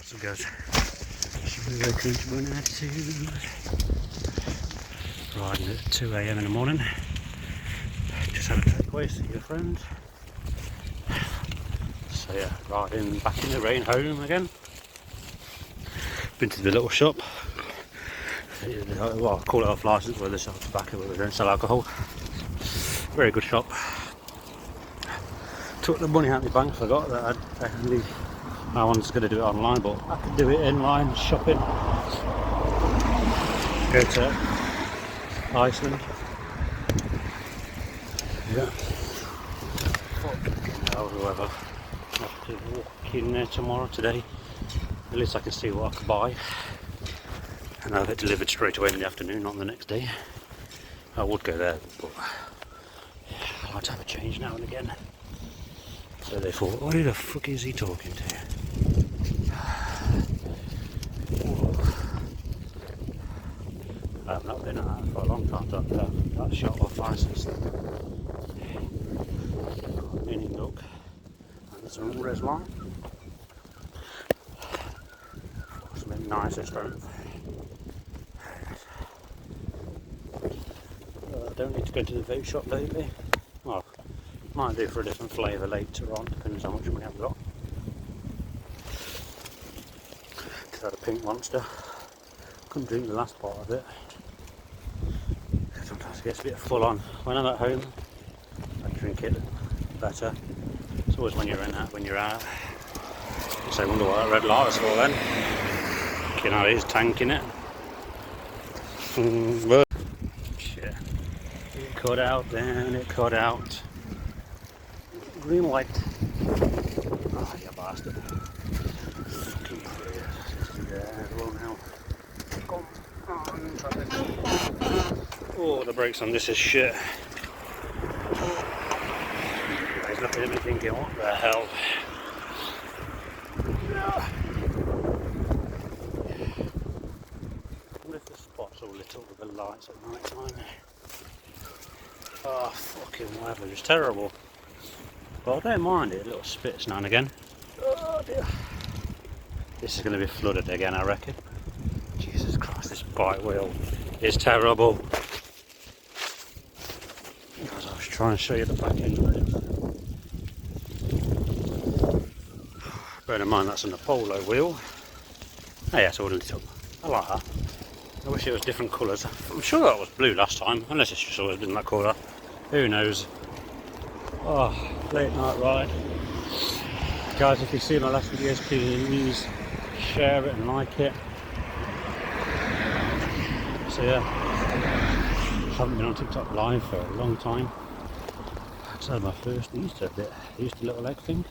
What's up, guys? Welcome to one attitude. Riding at 2 AM in the morning. Just had a takeaway, see a friend. So yeah, riding back in the rain home again. Been to the little shop. Well, I call it off license, where they sell tobacco, where they don't sell alcohol. Very good shop. Took the money out of the bank, forgot that I was going to do it online, but I could do it inline shopping. Go to Iceland. Yeah. Fucking hell, whoever. I have to walk in there tomorrow, today. At least I can see what I could buy. And I'll get delivered straight away in the afternoon, not the next day. I would go there, but yeah, I like to have a change now and again. So they thought, who the fuck is he talking to? I've not been at that for a long time, that shop off license. Mini milk and some res line. Something nicer strength. I don't need to go to the vape shop lately. Well, might do for a different flavour later on, depends how much money I've got. Just had a pink monster. Couldn't drink the last part of it. Sometimes it gets a bit full on. When I'm at home, I drink it better. It's always when you're in that, when you're out. So I wonder what that red light was for then. You know, it is tanking it. Shit. It cut out then, it cut out. Green light. Oh, you bastard. Fucking clear. Yeah, roll now. Come on, traffic. Oh, the brakes on this is shit. He's looking at me thinking, what the hell? I wonder if the spots all lit up with the lights at night time. Oh, fucking weather is terrible. But I don't mind it, little spits now and again. Oh dear. This is going to be flooded again, I reckon. Jesus Christ, this bike wheel is terrible. Because I was trying to show you the back end of it. Bear in mind that's an Apollo wheel. Oh yeah, it's all lit up. I like that. I wish it was different colours. I'm sure that was blue last time, unless it's just always been that colour. Who knows? Oh, late night ride. Guys, if you see my last videos, please share it and like it. So yeah, I haven't been on TikTok live for a long time. I just had my first Easter little egg thing.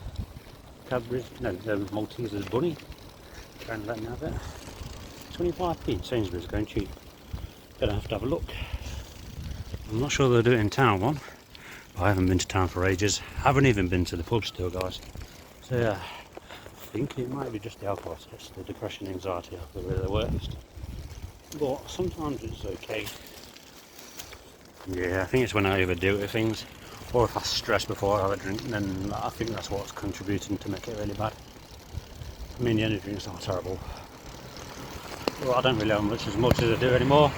Cadbury's, no, Malteser's bunny. Trying to let me have it. 25p, Sainsbury's going cheap. Gonna have to have a look. I'm not sure they'll do it in town one. I haven't been to town for ages. Haven't even been to the pub still, guys. So yeah, I think it might be just the alcohol test. The depression, anxiety are really the worst. But sometimes it's okay. Yeah, I think it's when I overdo it with things. Or if I stress before I have a drink, then I think that's what's contributing to make it really bad. I mean, the energy drinks are terrible. Well, I don't really have much as I do anymore.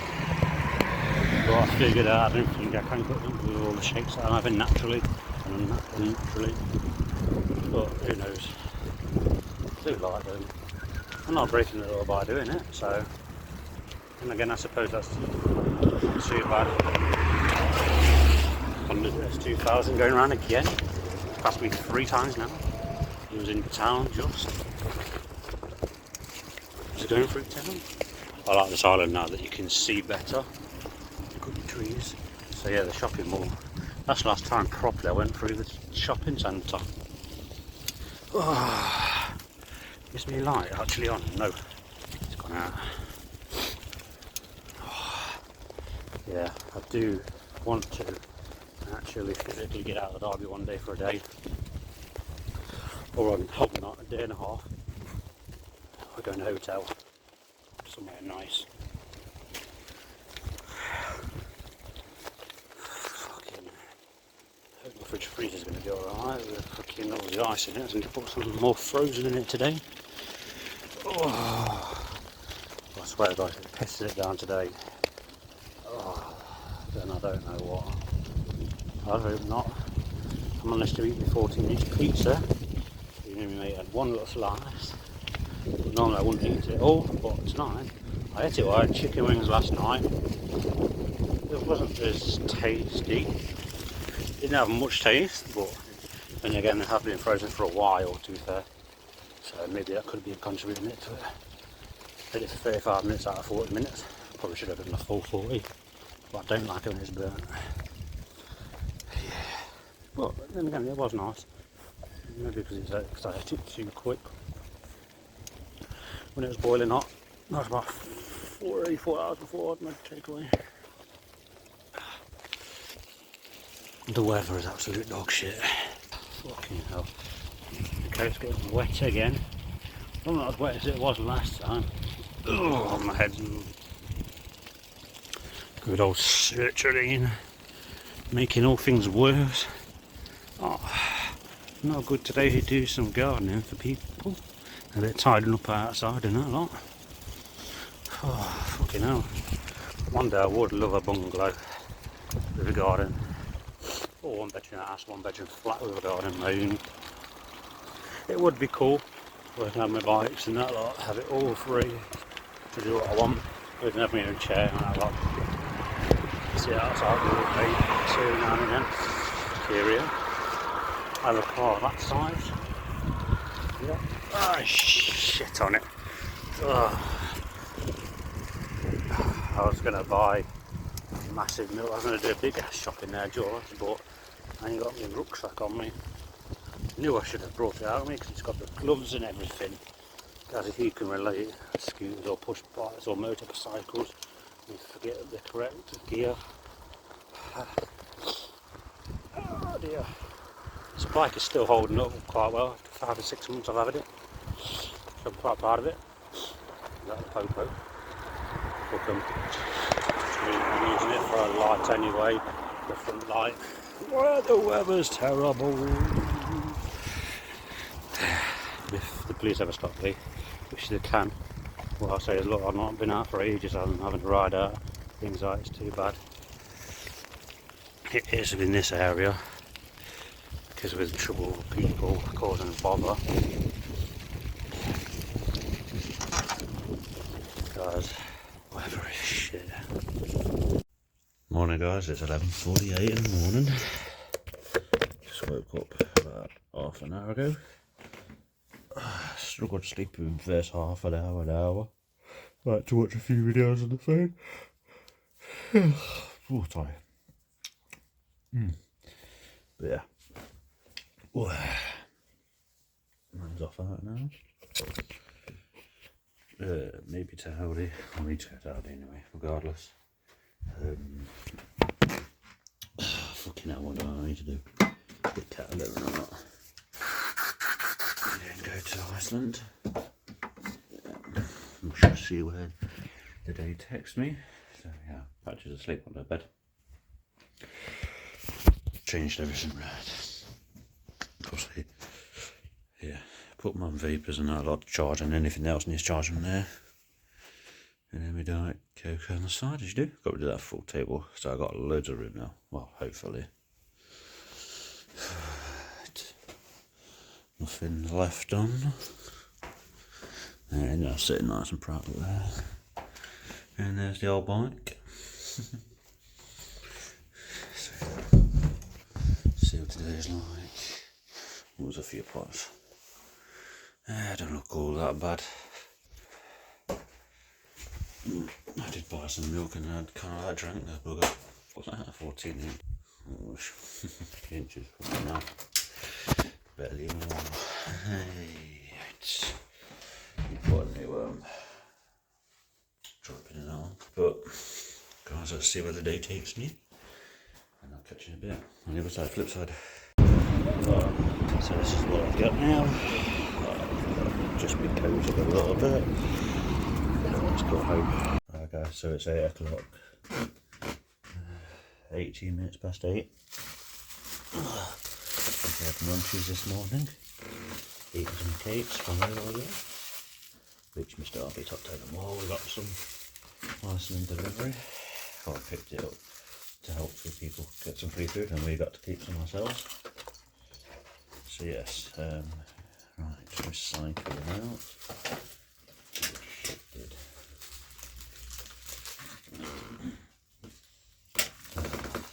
But I figured out I don't think I can cut them with all the shakes that I'm having naturally and unnaturally. But who knows? I do like them. I'm not breaking the law by doing it, so. And again, I suppose that's not too bad. On the S2000 going around again. It's passed me 3 times now. He was in town just. Was it going through town? I like this island now that you can see better. Good trees. So yeah, the shopping mall. That's the last time properly I went through the shopping centre. Oh, is my light actually on? No, it's gone out. Oh, yeah, I do want to actually physically get out of the Derby one day for a day. Or I hope not, a day and a half. We're going to a hotel. Somewhere nice. The fridge freezer's going to be alright. Fucking all the ice in it. I need to put some more frozen in it today. Oh, I swear guys, it pisses it down today. Oh, then I don't know what. I hope not. I managed to eat my 14-inch pizza. Even though we had one little slice. Normally I wouldn't eat it all, but tonight I ate it. I had chicken wings last night. It wasn't as tasty. Didn't have much taste, but then again they have been frozen for a while, to be fair. So maybe that could be contributing it to it. Did it for 35 minutes out of 40 minutes. Probably should have done a full 40, but I don't like it when it's burnt. Yeah. But then again, it was nice. Maybe because I ate it too quick. When it was boiling hot, that was about 4 hours before I'd made a takeaway. The weather is absolute dog shit. Fucking hell. The coast's getting wet again. Not as wet as it was last time. Oh, my head's good old sertraline, making all things worse. Oh, not good today to do some gardening for people. A bit tidying up outside and that lot. Oh, fucking hell. One day I would love a bungalow with a garden. Or one bedroom house, one bedroom flat with a garden room. It would be cool. I can have my bikes and that lot, have it all free to do what I want. I can have my own chair and that lot. Sit outside all day, every now and again. Cheerio. I have a car that size. Yeah. Ah, shit on it. Ugh. I was going to buy a massive milk. I was going to do a big ass shop in there, George, but I ain't got my rucksack on me. Knew I should have brought it out with me because it's got the gloves and everything. As if you can relate, scooters or push bikes or motorcycles, you forget the correct gear. Oh dear. This bike is still holding up quite well after 5 or 6 months I've had it. So I'm quite proud of it. That's the Popo. Look, I'm using it for a light anyway, the front light. Well, the weather's terrible. If the police ever stop me, which they can, what I say is, look, I've not been out for ages, I'm having to ride out, things like it's too bad. It is in this area, because with trouble people causing bother. Guys, weather is shit. Morning guys, it's 11:48 in the morning. Just woke up about half an hour ago. Struggled to sleep in the first half an hour. Like to watch a few videos on the phone. Oh, sorry. But yeah. Mine's off out now. Maybe to Howdy. I'll need to go to Howdy anyway, regardless. Fucking hell, what do I need to do? Get cat a little or not. Then go to Iceland. I'm sure to see where the day texts me. So yeah, Patches asleep on her bed. Changed everything right. Obviously, yeah, put my vapors and that lot to charge and anything else needs charging there. And then we do like cocoa on the side as you do. Got rid of that full table, so I got loads of room now. Well, hopefully. Nothing left on. And I'm sitting nice and proud of there. And there's the old bike. So, see what today is like. What was a few pots? I don't look all that bad. I did buy some milk and I kind of like drank that bugger. What's that? 14 inches from now. Barely even one. Hey, it's important to dropping it on. But guys, let's see where the day takes me. And I'll catch you in a bit. On the other side, flip side. So this is what I've got now. Just been cozy a little bit. Let's go home. Right guys, so it's 8 o'clock. 18 minutes past 8. We had munchies this morning. Eating some cakes from earlier. Which Mr. RB Top Tail More. We got some parcel and delivery. I picked it up to help with people get some free food, and we got to keep some ourselves. So yes, right, recycle them out. Shifted.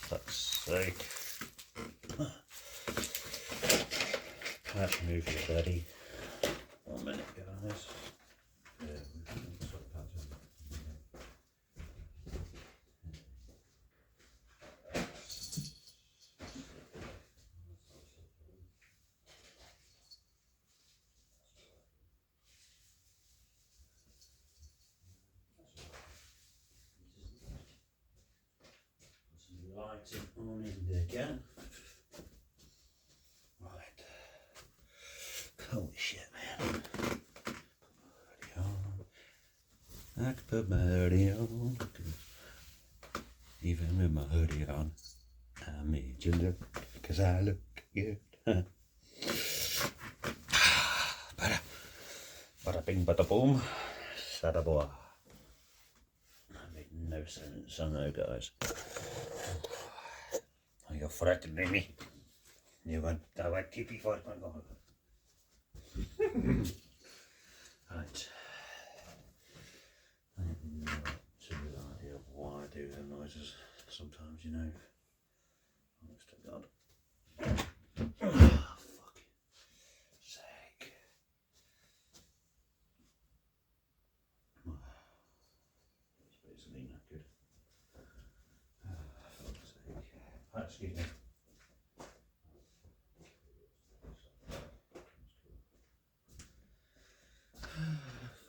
Fuck's sake. I have to move your daddy. 1 minute, guys. Lighting on in there again. Right. Holy shit, man. I could put my hoodie on. Even with my hoodie on, I made you look, cause I look good. Bada bing, bada boom. Sada boy. That made no sense, I know, guys. Oh, you're threatening me. You want TP for it, my God. Right. I have no absolute idea why I do them noises. Sometimes, you know. Honest to God. Oh, fucking sake. It's basically not good. Fuck's sake. Excuse me.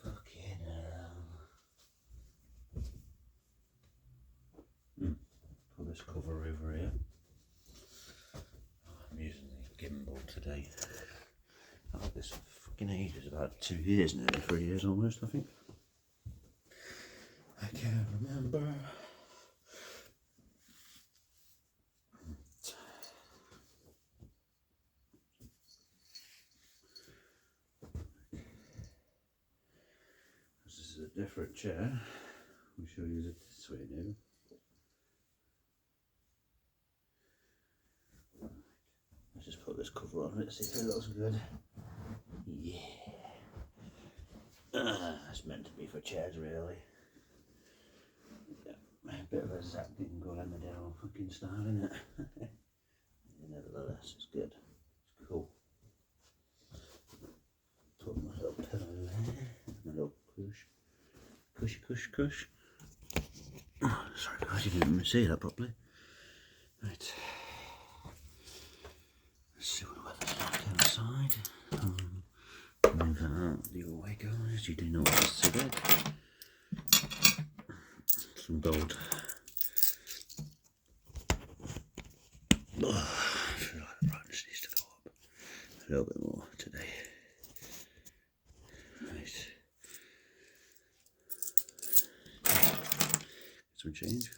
Fucking hell. Put this cover over here. I'm using the gimbal today. I've had this for fucking ages, about 2 years now, 3 years almost, I think. I can't remember. This is a different chair. We shall use it this way now. Let's just put this cover on it, see if it looks good. Yeah. It's meant to be for chairs, really. Yeah. A bit of a zapping Glenn Medell fucking style, isn't it? Nevertheless, it's good. It's cool. Put my little pillow there. My little cush. Oh, sorry guys, you didn't see that properly. Right. Let's see what the weather's like outside. Move that out the other way, guys. You do know what this is about. Some gold. Oh, I feel like the brightness needs to go up a little bit more today. Right. Some change.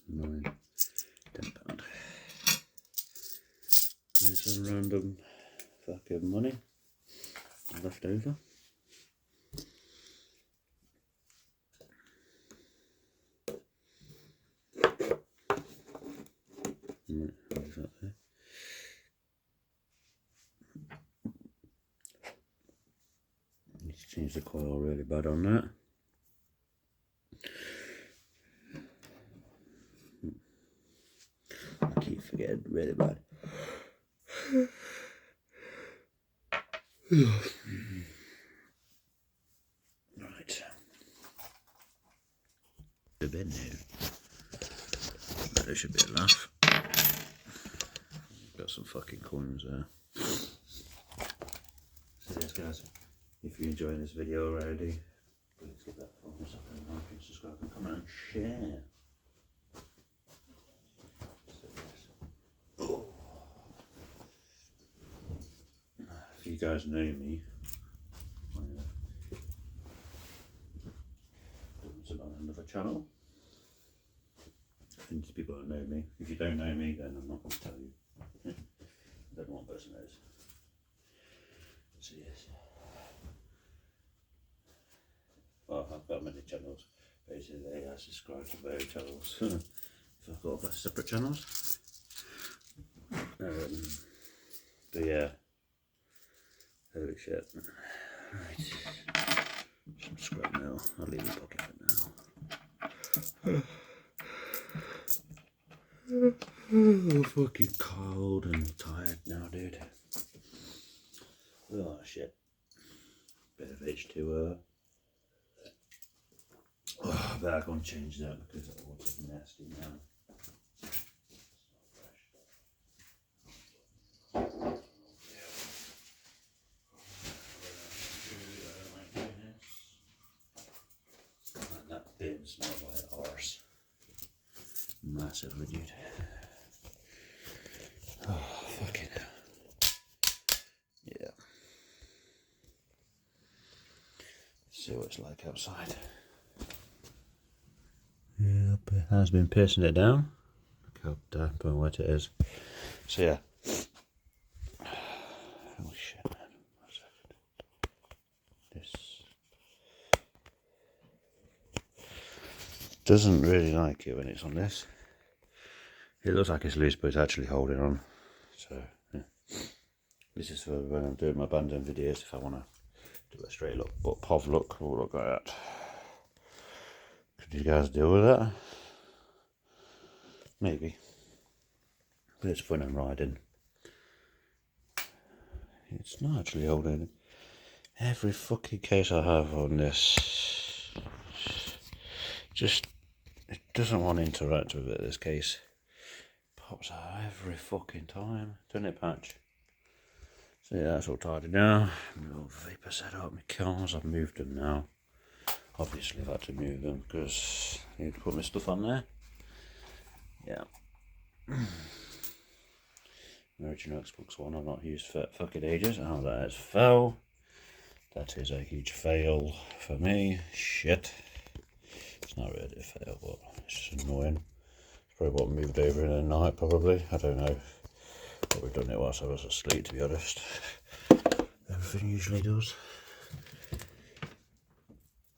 9, £10. There's some random fucking money left over. Right, leave that there. Need to change the coil really bad on that. I keep forgetting really bad. Right. To bed now. There should be a laugh. Got some fucking coins there. So yes guys, if you're enjoying this video already, please give that thumbs up and like and subscribe and comment and share. So yes. Oh. If you guys know me, it's on another channel. And these people that know me. If you don't know me, then I'm not going to tell you. I don't know one person knows. So yes. Well, I've got many channels. Basically, I subscribe to both channels. If I've got separate channels. But yeah. Holy shit. Right. Subscribe now. I'll leave the pocket for now. Oh, fucking cold and tired now, dude. Oh shit. Bit of H2O. Oh, I better go and change that because that water's nasty now. And that bin smells like arse. Massively, dude. Oh, fucking hell. Yeah. See what it's like outside. Yep, it has been pissing it down. Look how damp and wet it is. So yeah. Oh shit, man. 1 second. This doesn't really like it when it's on this. It looks like it's loose, but it's actually holding on. So yeah. This is for when I'm doing my abandoned videos. If I want to do a straight look, but POV look, will look like that. Could you guys deal with that? Maybe. But it's fun and riding. It's not actually holding. Every fucking case I have on this, just, it doesn't want to interact with it, this case. Pops out every fucking time. Doesn't it, Patch? So yeah, that's all tidy now. My little vapor set up, my cars, I've moved them now. Obviously I've had to move them because I need to put my stuff on there. Yeah. The original Xbox One I've not used for fucking ages. Oh, that is foul. That is a huge fail for me. Shit. It's not really a fail, but it's just annoying. It's probably what moved over in the night, probably. I don't know. Probably done it whilst I was asleep, to be honest. Everything usually does.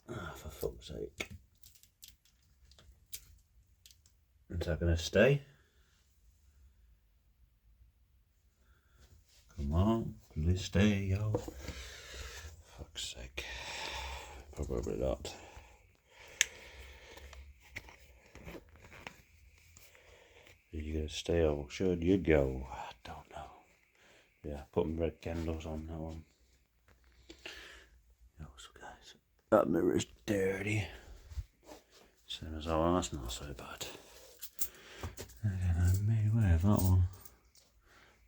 Ah, for fuck's sake. Is that going to stay? Come on, please stay, yo. Fuck's sake. Probably not. Are you going to stay or should you go? I don't know. Yeah, putting red candles on that one. Yo, so guys, that mirror is dirty. Same as that one, that's not so bad. Again, I made aware of that one.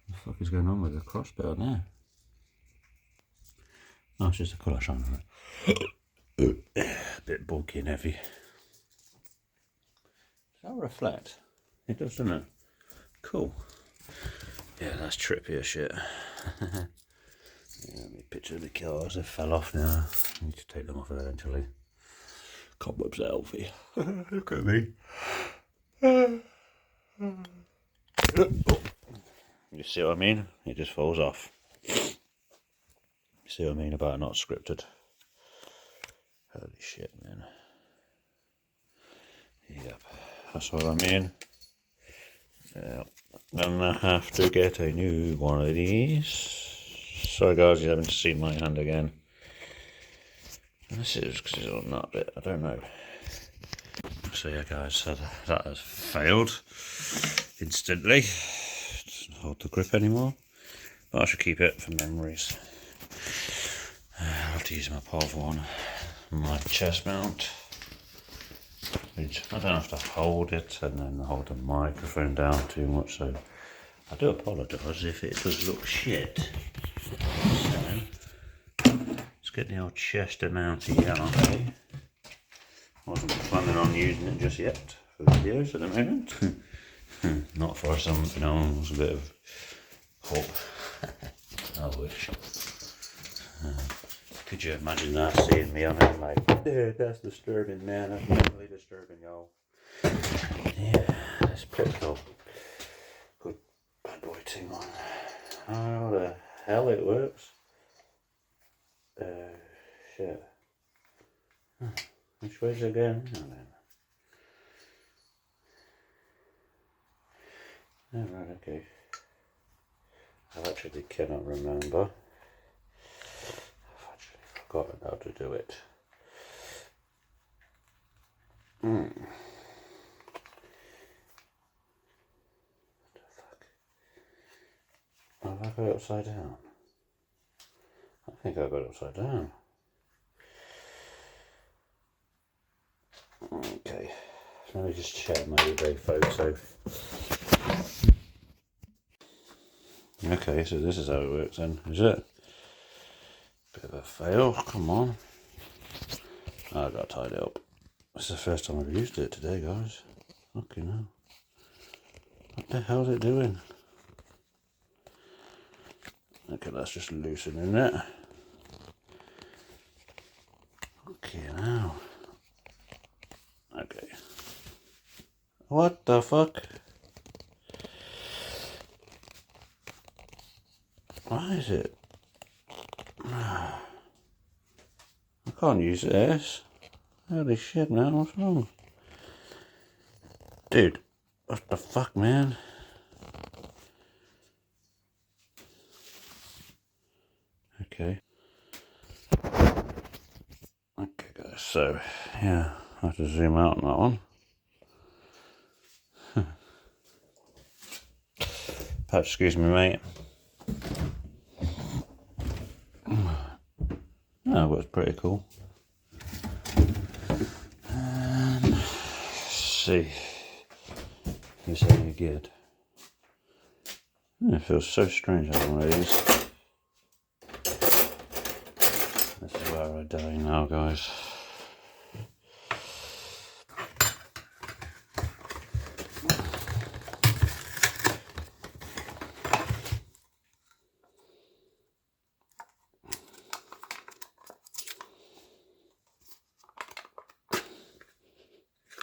What the fuck is going on with the cross bit on there? Oh, it's just a colour shine on it. A bit bulky and heavy. Does that reflect? It does, doesn't it? Cool. Yeah, that's trippy as shit. Yeah, let me picture the cars. They fell off now. I need to take them off eventually. Cobwebs are healthy. Look at me. You see what I mean? It just falls off. You see what I mean about not scripted? Holy shit, man. Yep, that's what I mean. Yeah. Then I have to get a new one of these. Sorry guys, you haven't seen my hand again. This is because it's on that bit, I don't know. So yeah guys, so that has failed instantly. Doesn't hold the grip anymore. But I should keep it for memories. I'll have to use my POV one, my chest mount. Which I don't have to hold it and then hold the microphone down too much, so I do apologise if it does look shit. So, let's get the old Chester mounted out, eh? Wasn't planning on using it just yet for videos at the moment. Not for something else, a bit of hope. I wish. Could you imagine that, seeing me on it like, dude, that's disturbing, man, that's mentally disturbing, y'all. Yeah. critical. Good bad boy thing on. How the hell it works? Shit. Which way's it again? Oh, right, okay. I actually cannot remember. I've actually forgotten how to do it. What the fuck? Have I got it upside down? I think I got it upside down. Okay, let me just check my eBay photo. Okay, so this is how it works then, is it? Bit of a fail, come on. I got tied up. This is the first time I've used it today, guys. Fucking hell. What the hell is it doing? Okay, that's just loosening it. Okay, now. Okay. What the fuck? Why is it? I can't use this. Holy shit, man, what's wrong? Dude, what the fuck, man? Okay. Okay, guys, so, yeah, I have to zoom out on that one. Pat, excuse me, mate. That was pretty cool. Let's see. Is any good? It feels so strange having one of these. This is where I die now, guys.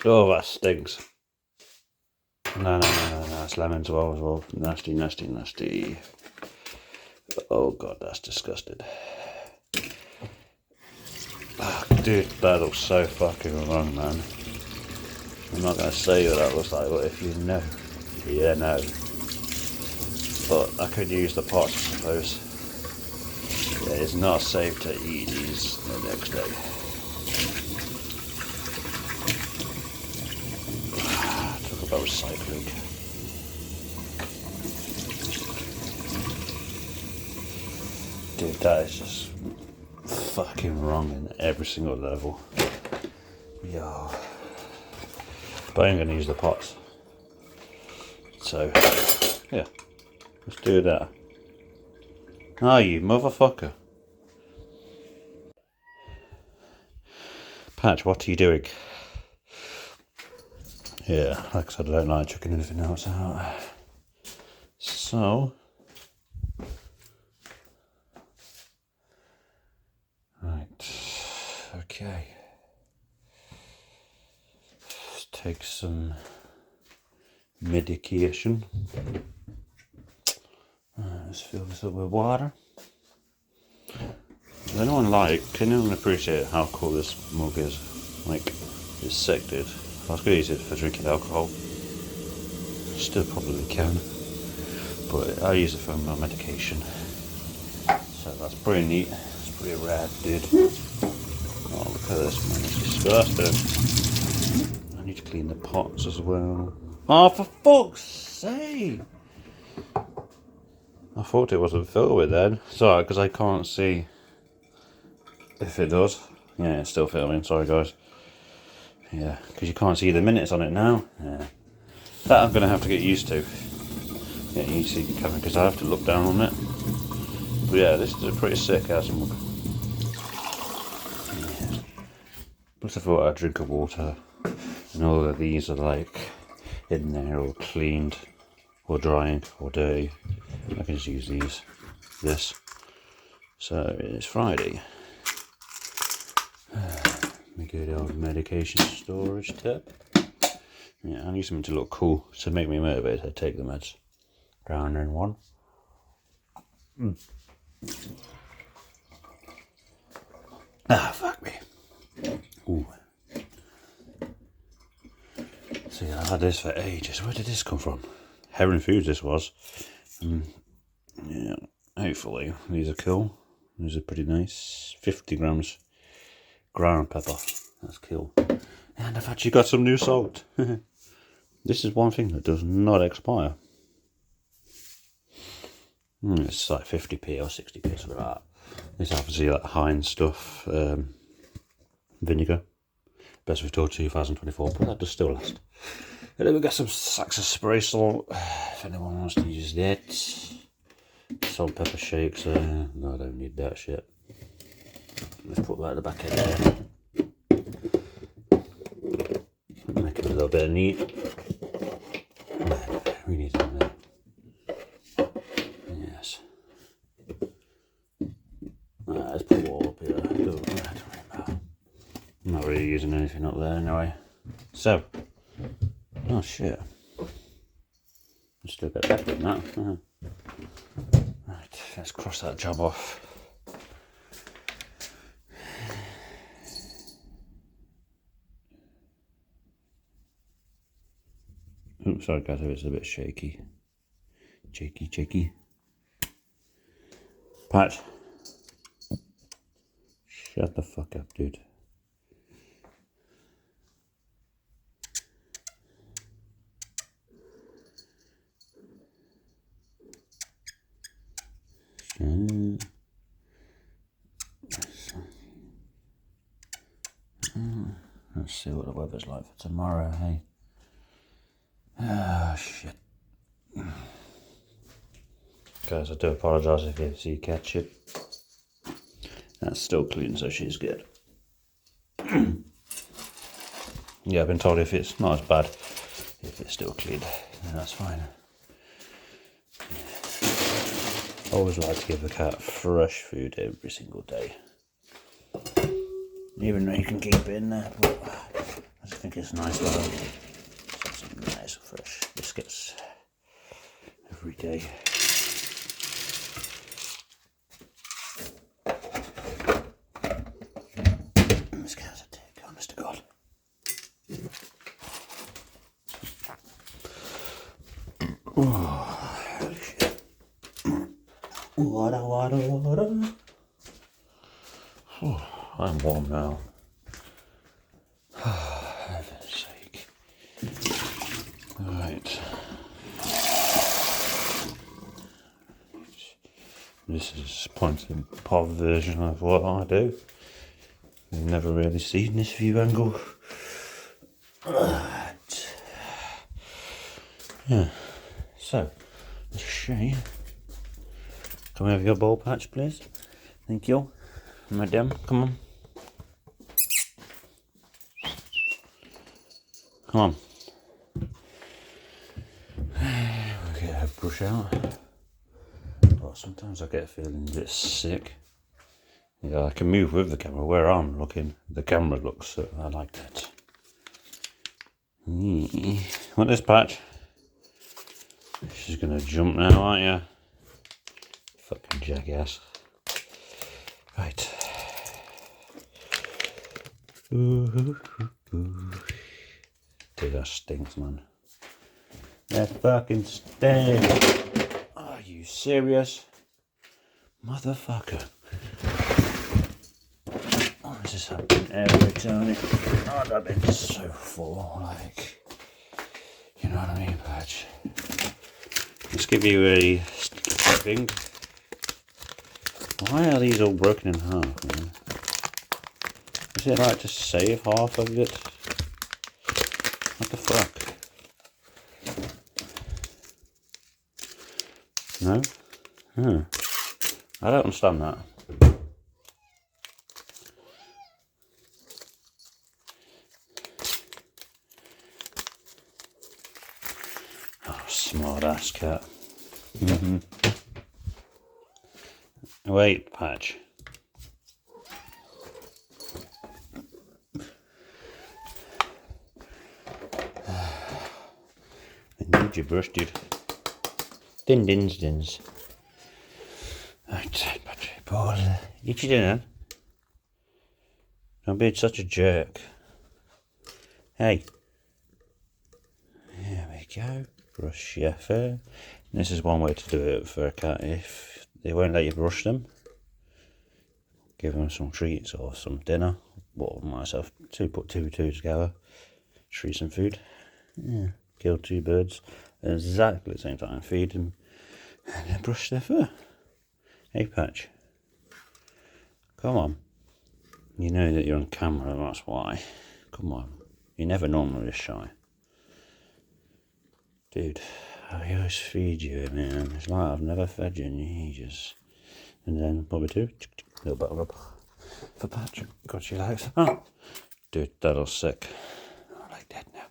Oh, that stinks. No, it's lemon as well. Nasty, nasty, nasty. Oh god, that's disgusting. Oh, dude, that looks so fucking wrong, man. I'm not going to say what that looks like, but if you know, yeah, no. But I could use the pots, I suppose. Yeah, it's not safe to eat these the next day. Talk about recycling. Dude, that is just fucking wrong in every single level. Yeah. But I'm going to use the pots. So, yeah. Let's do that. Ah, you motherfucker. Patch, what are you doing? Yeah, like I said, I don't like chucking anything else out. So, right, okay. Let's take some medication. Let's fill this up with water. Does anyone can anyone appreciate how cool this mug is? Like, it's sick, dude. I was going to use it for drinking alcohol. Still probably can. But I use it for my medication. So that's pretty neat. It's pretty rad, dude. Oh, look at this, man. It's disgusting. I need to clean the pots as well. Oh, for fuck's sake! I thought it wasn't filled with then. Sorry, because I can't see if it does. Yeah, it's still filming. Sorry, guys. Yeah, because you can't see the minutes on it now. Yeah. That I'm going to have to get used to. Get used to coming because I have to look down on it. But yeah, this is a pretty sick ass mug. Yeah. Plus I thought I'd drink of water. And all of these are like in there or cleaned or drying or dirty. I can just use this. So it's Friday. My good old medication storage tip. Yeah, I need something to look cool to make me motivated to take the meds. Round and one. Ah, fuck me. Ooh. See, I've had this for ages. Where did this come from? Heron Foods this was. Yeah, hopefully these are cool. These are pretty nice. 50 grams ground pepper. That's cool. And I've actually got some new salt. This is one thing that does not expire. It's like 50p or 60p, something like that. This is obviously like Heinz stuff. Vinegar. Best before 2024, but that does still last. And then we've got some sacks of spray salt, if anyone wants to use that. Salt, pepper shakes, no, I don't need that shit. Let's put that at the back of there. Make it a little bit of neat. We need it there. Yes. Let's put it all up here. I'm not really using anything up there anyway. So, oh shit. There's still a bit of pepper in that. Right, let's cross that job off. Oops, sorry guys, it's a bit shaky. Shaky. Pat. Shut the fuck up, dude. Let's see what the weather's like for tomorrow, hey? Ah, shit. Guys, I do apologise if you see ketchup. That's still clean, so she's good. Yeah, I've been told if it's not as bad, if it's still clean, then that's fine. I always like to give the cat fresh food every single day. Even though you can keep it in there, but I just think it's nice to have some nice fresh biscuits every day. This cat's a dick, honest to God. Oh, shit. Water. Oh, I'm warm now. For heaven's sake. Right. This is a point and pod version of what I do. You've never really seen this view angle. Right. Yeah. So, Shay, can we have your ball patch, please? Thank you. Madam, come on. Come on. We'll get a brush out. But sometimes I get a feeling a bit sick. Yeah, I can move with the camera. Where I'm looking, the camera looks, so I like that. Want this patch? She's gonna jump now, aren't you? Fucking jackass. Right. Dude, that stinks, man. That fucking stinks. Are you serious? Motherfucker. Oh, this is happening every time. Oh, that been so full, like, you know what I mean, patch? Let's give you a thing. Why are these all broken in half, man? Is it like to save half of it? What the fuck? No? Huh. I don't understand that. Oh, smart ass cat. Wait, patch. dodgy brush, dude. Din dins dins. Right, Patrick, pause. Eat your dinner. Don't be such a jerk. Hey. There we go. Brush your fur. This is one way to do it for a cat. If they won't let you brush them, give them some treats or some dinner. Well, myself, put two together. Treat some food. Yeah, kill two birds at exactly the same time. Feed them and then brush their fur. Hey, Patch. Come on. You know that you're on camera, that's why. Come on. You're never normally this shy. Dude, I always feed you, man. It's like I've never fed you in ages. And then probably two. Little bit of rub for Patrick. Got you likes. Oh. Dude, that was sick. I like that now.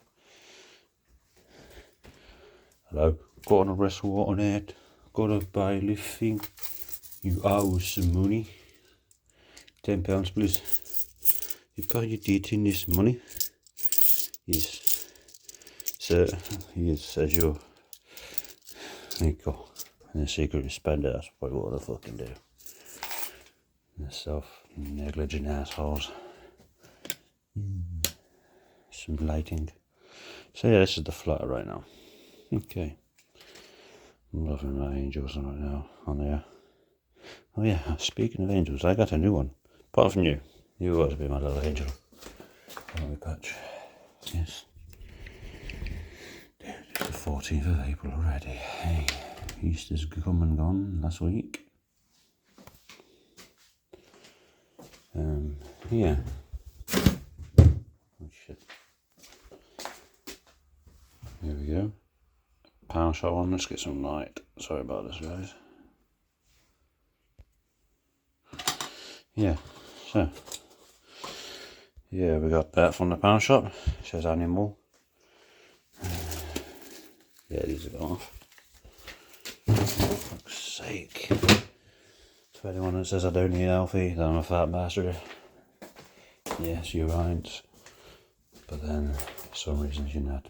Hello. Got on a wrestle water net. Got to buy lifting. You owe some money. £10 please. You pay your dating this money. Yes. Sir, yes, as your there you go. And the secret is spend it, that's probably what I fucking do. The self-negligent assholes. Some lighting. So yeah, this is the flutter right now. Okay. I'm loving my angels right now on there. Oh yeah, speaking of angels, I got a new one. Apart from you. You ought to be my little angel. Let me patch. Yes. Dude, it's the 14th of April already. Hey, Easter's come and gone last week. Yeah. Oh shit. Here we go. Power shot on, let's get some light. Sorry about this, guys. Yeah, so. Yeah, we got that from the pound shop. It says animal. Yeah, these are gone off. For fuck's sake. To anyone that says I don't eat healthy, that I'm a fat bastard. Yes, you're right. But then, for some reasons, you're not.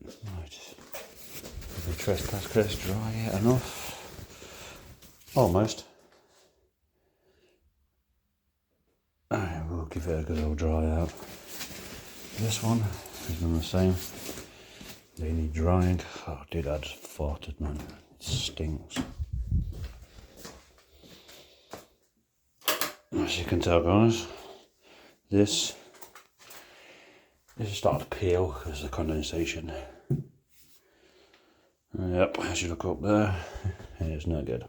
Right. Have the trespass curse dry yet enough? Almost. Alright, we'll give it a good old dry out. This one is done the same. They need drying. Oh dude, I just farted, man. It stinks. As you can tell, guys, this is starting to peel because of the condensation. Yep, as you look up there, it's not good.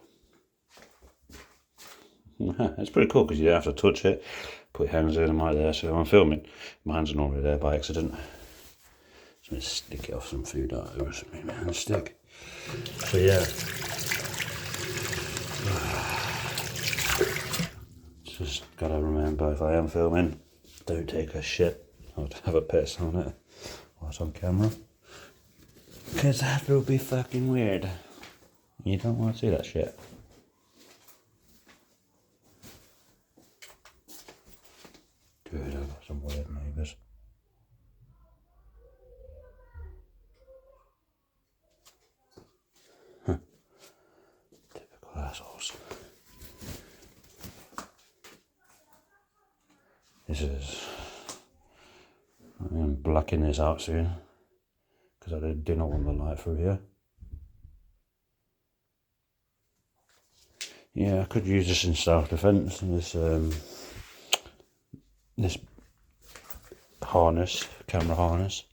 It's pretty cool because you don't have to touch it. Put your hands in them right there. So I'm filming, my hands are normally there by accident. So I'm stick it off some food over something, man, stick. So yeah. Just gotta remember, if I am filming, don't take a shit or have a piss on it whilst on camera. Because that will be fucking weird. You don't want to see that shit. Dude, I've got some weird neighbours. Typical assholes. This is... I'm blacking this out soon. Because I did not want the light through here. Yeah, I could use this in self-defense. This harness, camera harness.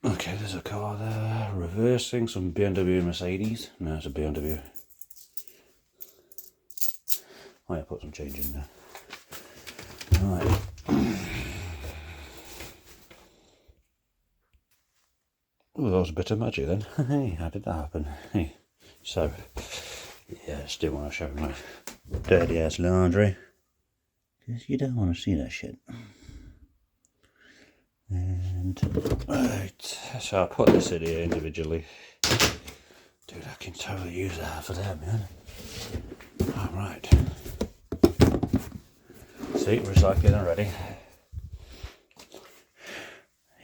Okay, there's a car there, reversing, some BMW Mercedes. No, it's a BMW. Oh yeah, put some change in there. Right. Oh, that was a bit of magic then. Hey, how did that happen? Hey, so, yeah, still want to show my dirty ass laundry. Because you don't want to see that shit. And, right, so I'll put this in here individually. Dude, I can totally use that for that, man. Alright. See, recycling already.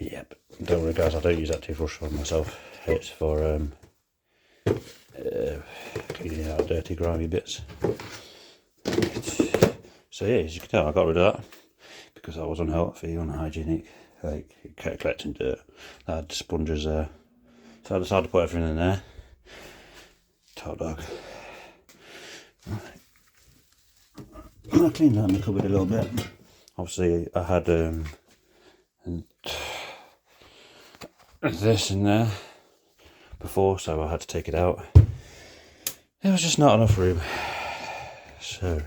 Yep, don't worry guys, I don't use that toothbrush for myself. It's for cleaning out dirty grimy bits. So yeah, as you can tell, I got rid of that because that was unhealthy, unhygienic, like it kept collecting dirt. I had sponges there, so I decided to put everything in there. Top dog. I cleaned out my cupboard a little bit. Obviously I had this in there before, so I had to take it out. There was just not enough room, so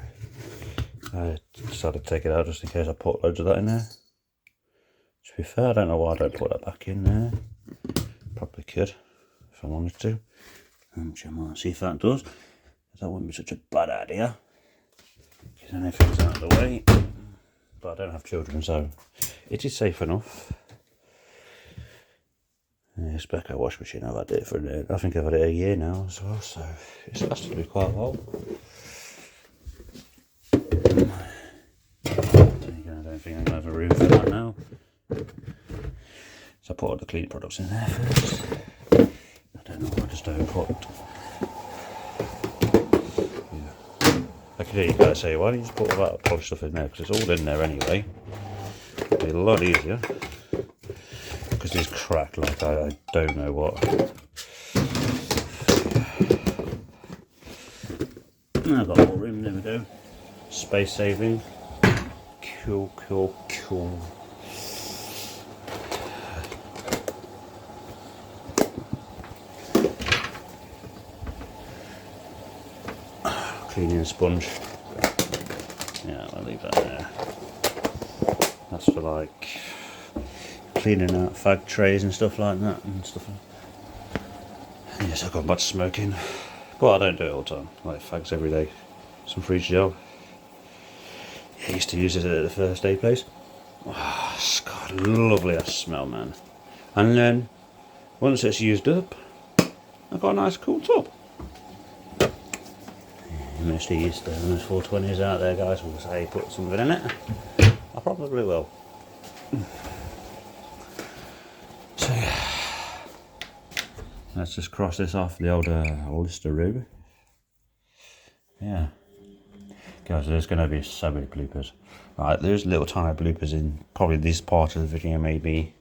I decided to take it out just in case I put loads of that in there. To be fair, I don't know why I don't put that back in there. Probably could if I wanted to. Which I might see if that does. That wouldn't be such a bad idea. Because then everything's out of the way. But I don't have children, so it is safe enough. Yeah, it's back at wash machine. I've had it for I think I've had it a year now as well, so it's lasted me quite well. I don't think I'm gonna have a room for that now. So I put all the cleaning products in there first. I don't know, I just don't put. Yeah. I could hear you guys say, why don't you just put all that polished stuff in there? Because it's all in there anyway. It'd be a lot easier. Because it's cracked like I don't know what. I've got more room, there we go. Space saving. Cool, cool, cool. Cleaning sponge. Yeah, I'll leave that there. That's for like cleaning out fag trays and stuff like that and stuff. Yes, I've gone back to smoking, but I don't do it all the time. Like fags every day. Some fridge gel. Yeah, I used to use it at the first aid place. Oh, it's got a lovely ass smell, man. And then once it's used up, I've got a nice cool top. Most of these those 420s out there, guys, will say put something in it. I probably will. So yeah, let's just cross this off the old list of room. Yeah, guys, there's going to be so many bloopers. Right, there's little tiny bloopers in probably this part of the video maybe,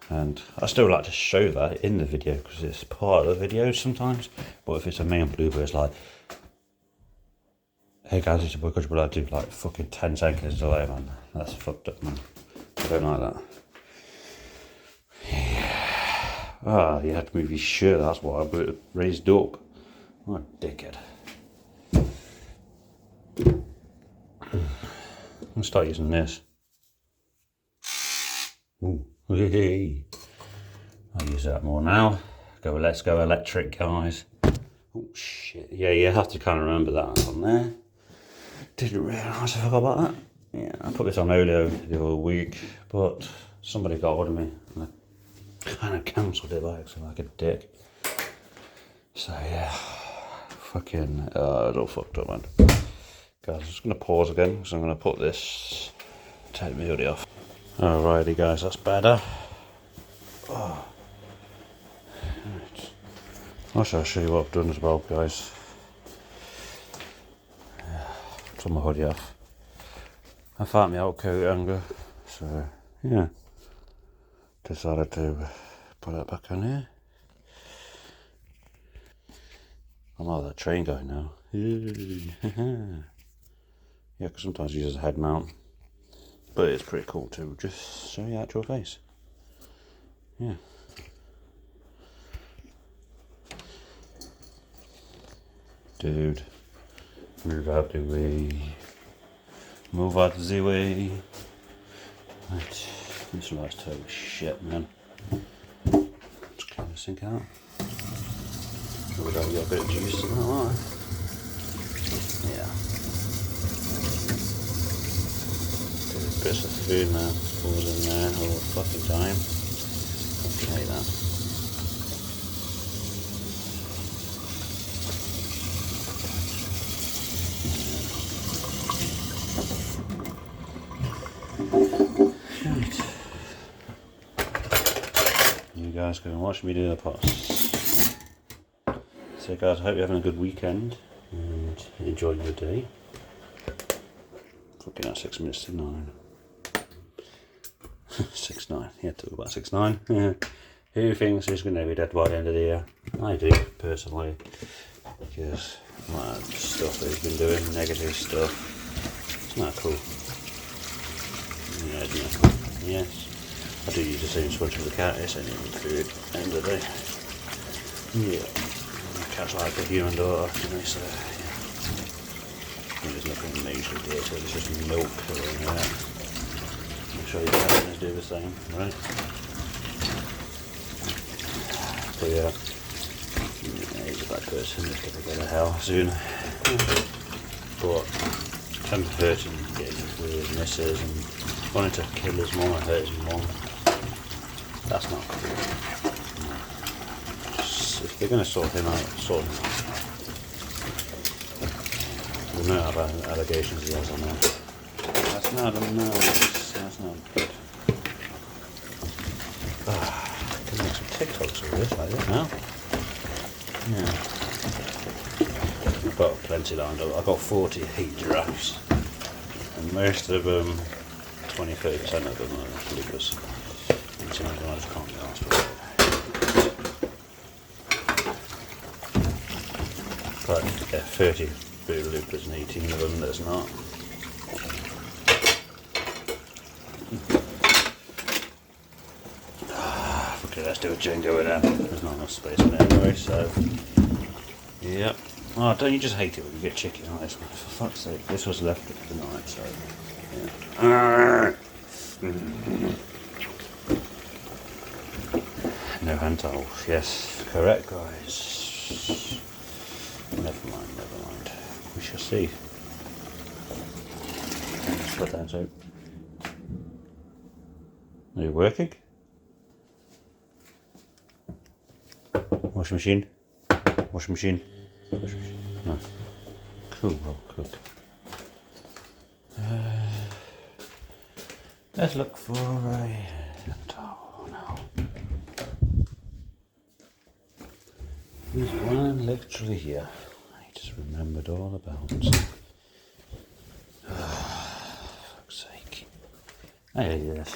and I still like to show that in the video because it's part of the video sometimes. But if it's a main blooper, it's like, hey guys, it's your boy Coach, but I do like fucking 10 seconds delay, man. That's fucked up, man. I don't like that. Yeah. Ah, you had to move your shirt, that's why I put it raised up. What a dickhead. I'll start using this. Ooh. Hey. I'll use that more now. Let's go electric, guys. Oh shit. Yeah, you have to kind of remember that on there. Didn't realise I forgot about that. Yeah, I put this on earlier the other week, but somebody got hold of me and I kind of cancelled it by accident like a dick. So yeah, fucking, it's all fucked up, man. Guys, I'm just going to pause again because I'm going to put this, take the hoodie off. Alrighty guys, that's better. Oh. Right. I'll show you what I've done as well, guys. Took my hoodie off. I found my old coat hanger, so yeah, decided to put it back on here. I'm like that train guy now. Yeah, because sometimes you use a head mount, but it's pretty cool to just show you out your face. Yeah. Dude, move out the way. Move out the way. Right, this last total shit, man. Let's clean this sink out. We've got a bit of juice in that one. Yeah. Bits of food now, falls in there all the fucking time. Okay, that. Right. guys go and watch me do the pots. So guys, I hope you're having a good weekend and enjoying your day. Fucking at 6 minutes to 9. 6-9, yeah, to about 6-9. Who thinks he's going to be dead by the end of the year? I do, personally. Because stuff that he's been doing, negative stuff. It's not cool. Yeah, isn't that cool? Yes. I do use the same sponge for the cat, it's only food at the end of the day. Yeah. The cat's like a human daughter, you know, so yeah. There's nothing majorly dirty, it's just milk or anything like that. I'm sure your partners do the same, right? But yeah, he's a bad person, he's going to go to hell soon. But I'm hurting, getting with his missus and wanting to kill his mum and hurt his mum. That's not cool. No. If they're going to sort him out, sort him out. We know about allegations he has on there. That's not nice. That's not good. I can make some TikToks of this like this now. Yeah. I've got plenty lined up. I've got 40 heat giraffes. And most of them, 20-30% of them are bloopers. And some of them I just can't be asked for. But yeah, 30 bloopers and 18 of them there's not. Okay, let's do a Jenga with them. There's not enough space in there anyway, so yep. Oh, don't you just hate it when you get chicken on this one? For fuck's sake, this was left for the night, so yeah. No hand towels, yes, correct guys. Never mind. We shall see. Let's put that out. Are you working? Washing machine? Washing machine? Washing machine? No. Cool, well, cook. Let's look for a towel now. There's one literally here. I just remembered all about. Fuck's sake. There he is.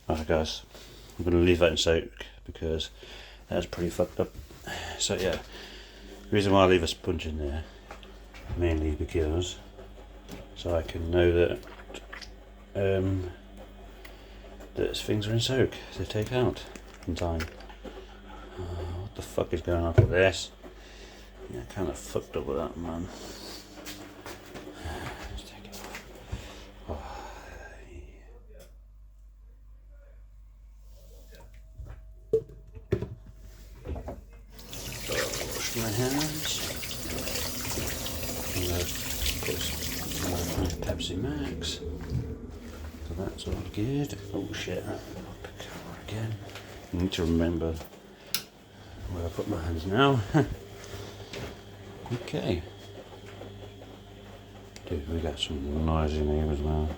Alright guys, I'm going to leave that in soak because that's pretty fucked up. So yeah, the reason why I leave a sponge in there, mainly because so I can know that that things are in soak to take out in time. What the fuck is going on with this? Yeah, kind of fucked up with that, man. Let's take it off. Oh. Wash my hands. Put some Pepsi Max. So that's all good. Oh shit. Up the camera again. I need to remember where I put my hands now. Okay. Dude, we got some noisy neighbours now.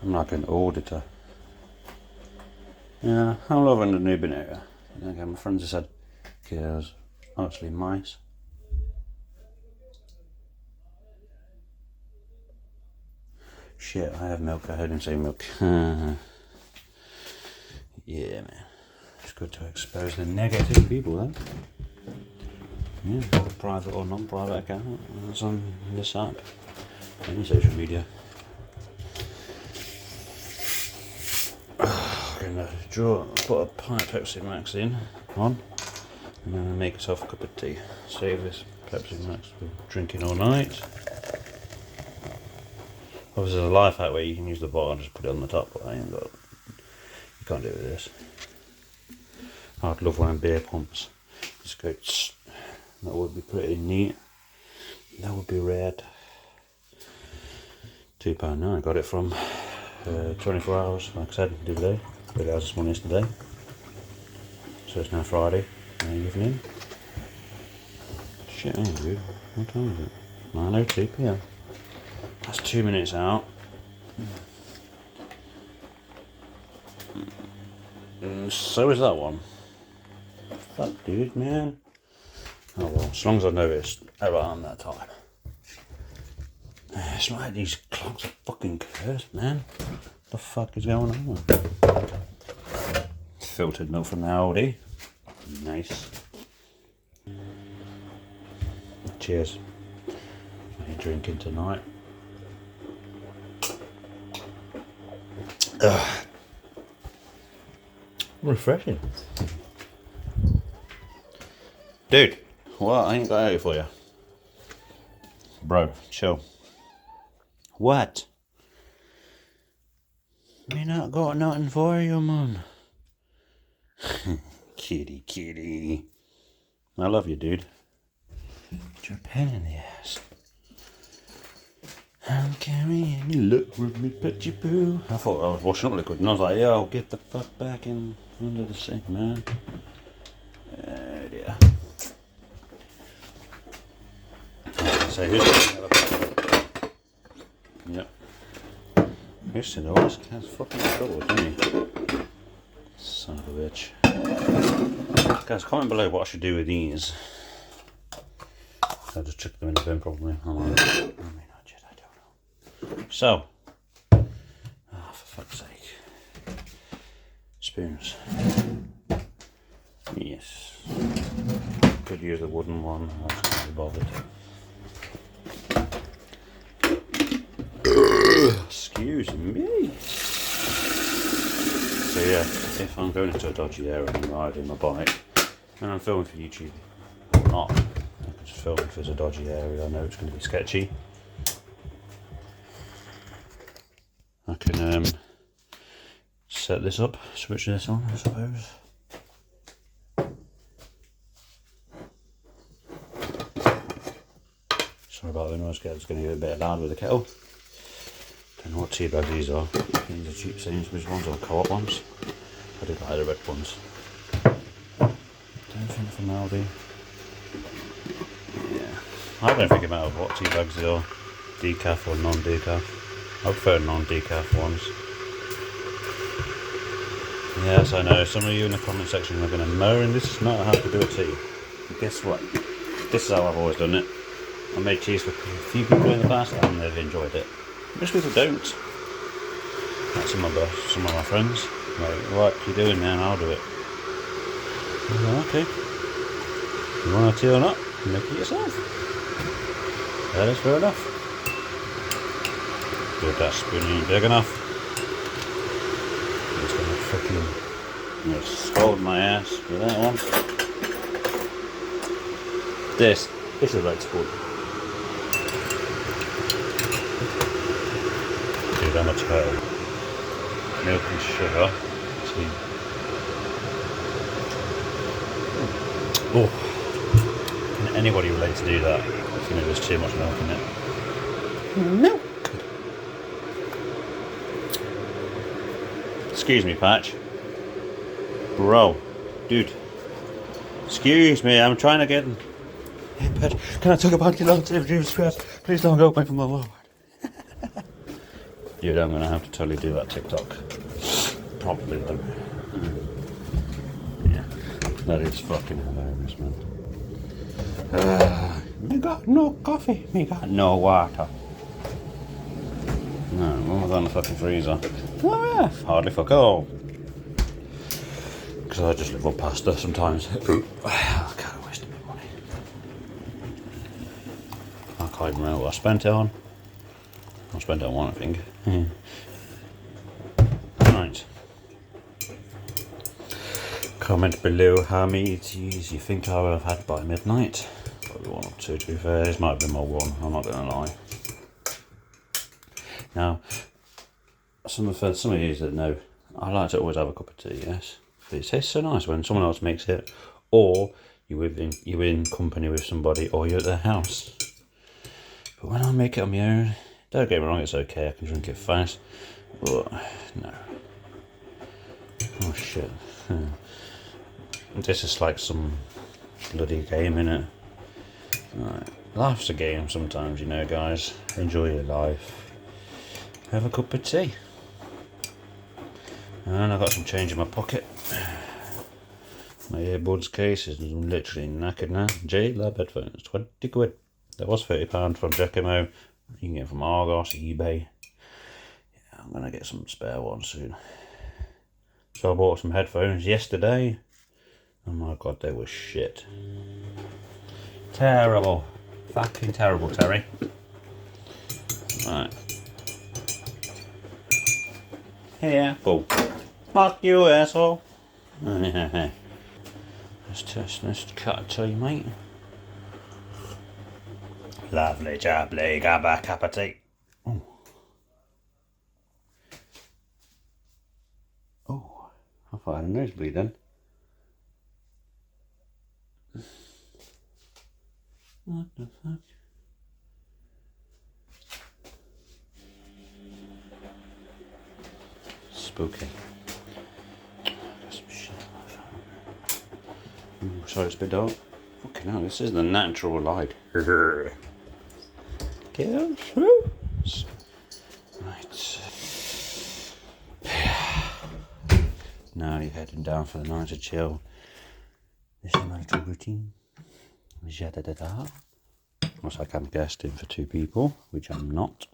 I'm like an auditor. Yeah, I'm loving the new banana. Okay, my friends have said girls, actually mice. Shit, I have milk. I heard him say milk. Yeah, man. It's good to expose the negative people, then. Yeah, private or non-private account. That's on this app. Any social media. I'm gonna put a pint of Pepsi Max on, and then make myself a cup of tea. Save this Pepsi Max for drinking all night. Obviously, there's a life hack where you can use the bottle and just put it on the top, but you can't do it with this. I'd love one of beer pumps. Just go. That would be pretty neat. That would be red. £2.9. I got it from 24 hours, like I said, the other day. 3 hours this morning, yesterday. So it's now Friday evening. Shit, ain't dude. What time is it? 9:02 PM. That's 2 minutes out. So is that one. Fuck, dude, man. Oh well, as long as I know it's around that time. It's like these clocks are fucking cursed, man. What the fuck is going on? Filtered milk from the Aldi. Nice. Cheers. What are you drinking tonight? Refreshing. Dude, what? I ain't got out for you. Bro, chill. What? Me not got nothing for you, man. Kitty, kitty. I love you, dude. Put your pen in the ass. I'm carrying you, look with me, pet you boo. I thought I was washing up liquid and I was like, yo, get the fuck back in under the sink, man. Oh dear. So here's the other. Yep. Here's the door. This cat's fucking trouble, isn't he? Son of a bitch. Guys, comment below what I should do with these. I'll just chuck them in the bin probably. I mean, not yet, I don't know. So, for fuck's sake. Spoons. Yes. Could use the wooden one, I just can't be bothered. Excuse me. So yeah, if I'm going into a dodgy area and I'm riding my bike and I'm filming for YouTube or not, I can just film if there's a dodgy area I know it's going to be sketchy. I can set this up, switch this on I suppose. Sorry about the noise, it's going to get a bit loud with the kettle. Don't know what tea bags these are. These are cheap Sainsbury's ones or Co-op ones. I did buy the red ones. Don't think from Aldi. Yeah. I don't think about what tea bags they are. Decaf or non-decaf. I prefer non-decaf ones. Yes, I know. Some of you in the comment section are going to moan this is not how to do a tea. But guess what? This is how I've always done it. I made cheese for a few people in the past and they've enjoyed it. Most people don't. Like some of my friends. Like, what you doing, man? I'll do it. Like, okay. You want a tea or not? Make it yourself. That is fair enough. Good, that spoon ain't big enough. It's gonna freaking scold my ass with that one. This is the right spoon. Dude, how much milk and sugar. Oh, can anybody relate to do that? I think there's too much milk in it. Milk. Excuse me, Patch. Bro, dude. Excuse me, I'm trying to get. Hey, Patch, can I talk about your long-term dreams first? Please don't go away from the Lord. Dude, I'm gonna have to totally do that TikTok. Probably though. Yeah, that is fucking hilarious, man. Me got no coffee, me got no water. No, what was on the fucking freezer? Oh yeah, hardly fuck all. Because I just live on pasta sometimes. I kind of wasted my money. I can't even remember what I spent it on. I spent it on one, I think. Right. Comment below how many teas you think I will have had by midnight. Probably one or two, to be fair. This might have been my one, I'm not going to lie. Now, some of you that know, I like to always have a cup of tea, yes. But it tastes so nice when someone else makes it, or you're in company with somebody, or you're at their house. But when I make it on my own, don't get me wrong, it's okay, I can drink it fast, but no. Oh shit. This is like some bloody game, innit? Right. Life's a game sometimes, you know, guys. Enjoy your life. Have a cup of tea. And I've got some change in my pocket. My earbuds case is literally knackered now. J-Lab headphones, 20 quid. There was £30 from Jacamo. You can get them from Argos, eBay. Yeah, I'm gonna get some spare ones soon. So I bought some headphones yesterday. Oh my god, they were shit. Terrible. Fucking terrible, Terry. Right. Here, Paul. Fuck you, asshole. Let's test this cut it to you, mate. Lovely jubbly, got a cup of tea. Oh. Oh, I thought I had a nosebleed then. What the fuck? Spooky. Ooh, sorry, it's a bit dark. Fucking hell, this is the natural light. Get on through. Right. Now you're heading down for the night to chill. This is my little routine. Ja-da-da-da. Once I can guest in for 2 people, which I'm not.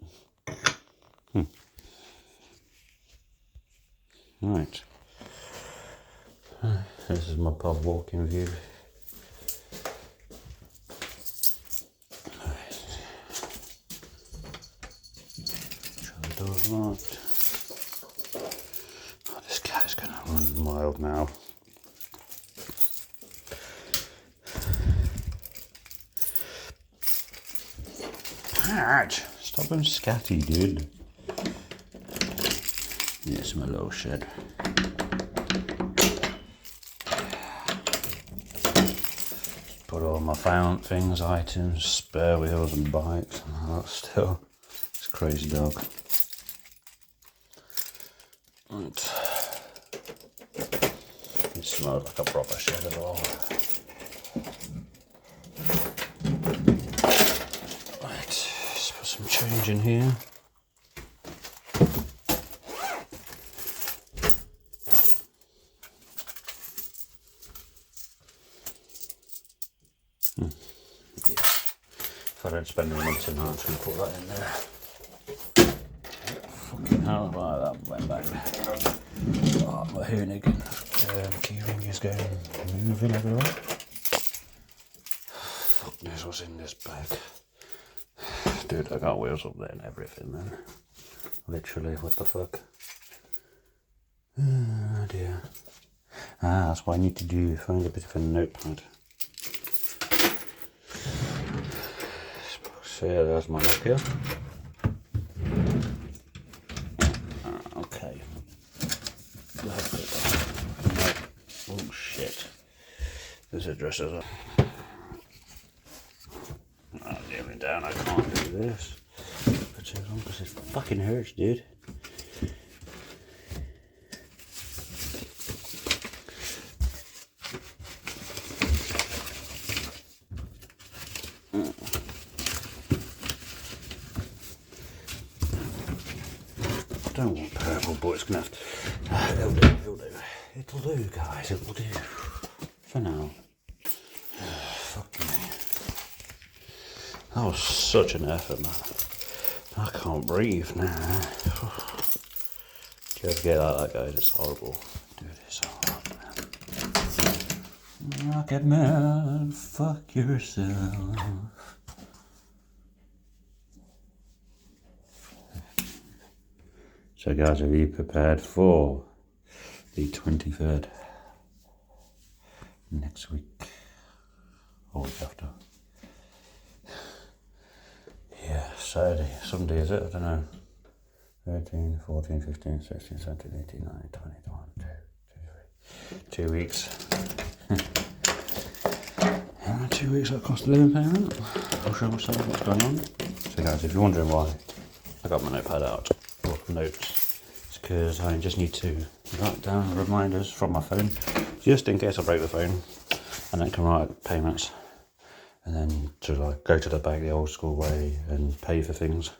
Right. This is my pub walking view. The door's locked. Oh, this guy's gonna run wild now. Alright, stop being scatty, dude. Yes, my little shed. Put all my found things, items, spare wheels and bikes and all that still. It's a crazy dog. And it smells like a proper shed as well. Right, let's put some change in here. Yeah. If I don't spend a month in, I'm just going to put that in there. Fucking hell, right, that went back. Oh, my hoonigan keyring is going moving everywhere. Fuck knows what's in this bag. Dude, I got wheels up there and everything, man. Literally, what the fuck? Oh dear. Ah, that's what I need to do, find a bit of a notepad. So yeah, there's my Nokia. Okay. Oh shit. This address is up. Oh, kneeling down, I can't do this for too long because it fucking hurts, dude. I don't want purple, but it's gonna have to. It'll do, it'll do. It'll do, guys, it'll do. For now. Fuck me. That was such an effort, man. I can't breathe now. Do you ever get like that, guys? It's horrible. Dude, it's hard, man. Rocket man, fuck yourself. So guys, are you prepared for the 23rd? Next week. Or week after. Yeah, Saturday. Sunday is it? I don't know. 13, 14, 15, 16, 17, 18, 19, 20, 21, 2 weeks. 2 weeks that cost of living payment. I'll show myself what's going on. So guys, if you're wondering why I got my notepad out, notes, it's because I just need to write down reminders from my phone just in case I break the phone, and then can write payments and then to like go to the bank the old school way and pay for things,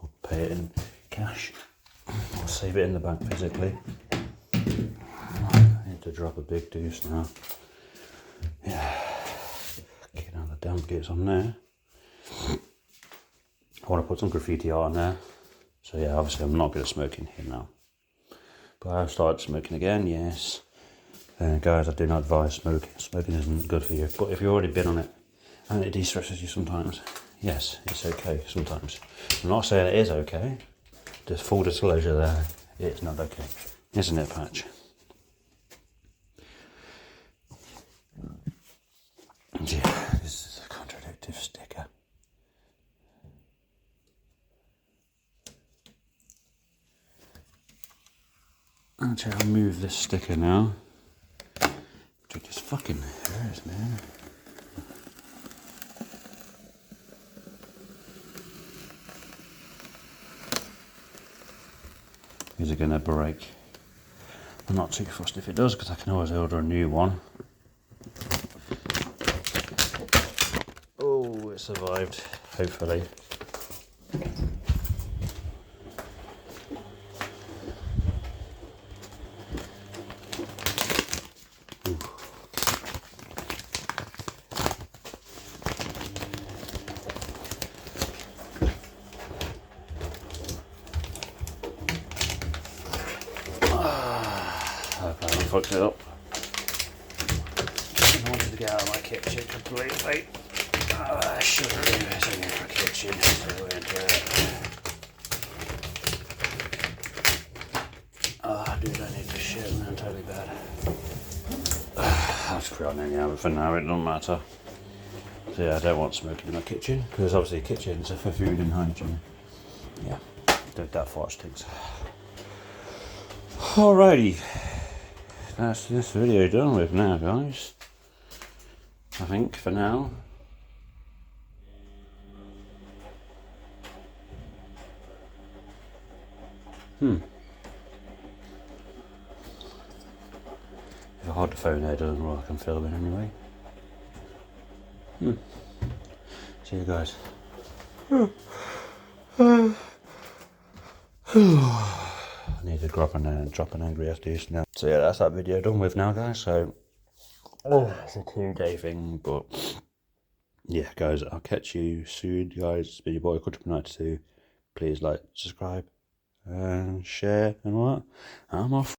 or pay it in cash or save it in the bank physically. need to drop a big deuce now. Yeah. Get all the damn bits on there. I want to put some graffiti art on there. So yeah, obviously I'm not good at smoking here now. But I've started smoking again, yes. And guys, I do not advise smoking. Smoking isn't good for you. But if you've already been on it and it de-stresses you sometimes, yes, it's okay sometimes. I'm not saying it is okay. Just full disclosure there, it's not okay. Isn't it, Patch? Yeah, this is a contradictive sticker. Actually, I'll move this sticker now. It just fucking hurts, man. Is it gonna break? I'm not too fussed if it does, because I can always order a new one. Oh, it survived, hopefully. I fucked it up. I wanted to get out of my kitchen completely. I shouldn't do this in your kitchen. So into it. Oh, dude, I need this shit, man. Totally bad. I'll just put it on any oven for now. It doesn't matter. So yeah, I don't want smoking in my kitchen because obviously kitchens are for food and hygiene. Yeah, that fart stinks. Alrighty. That's this video done with now, guys. I think for now. If I hold the phone there, it doesn't look like I'm filming anyway. See you guys. I need to drop an angry SDS now. So yeah, that's that video done with now, guys. So it's a 2-day thing, but yeah, guys, I'll catch you soon, guys. It's been your boy Country92. Please like, subscribe, and share, and what? I'm off.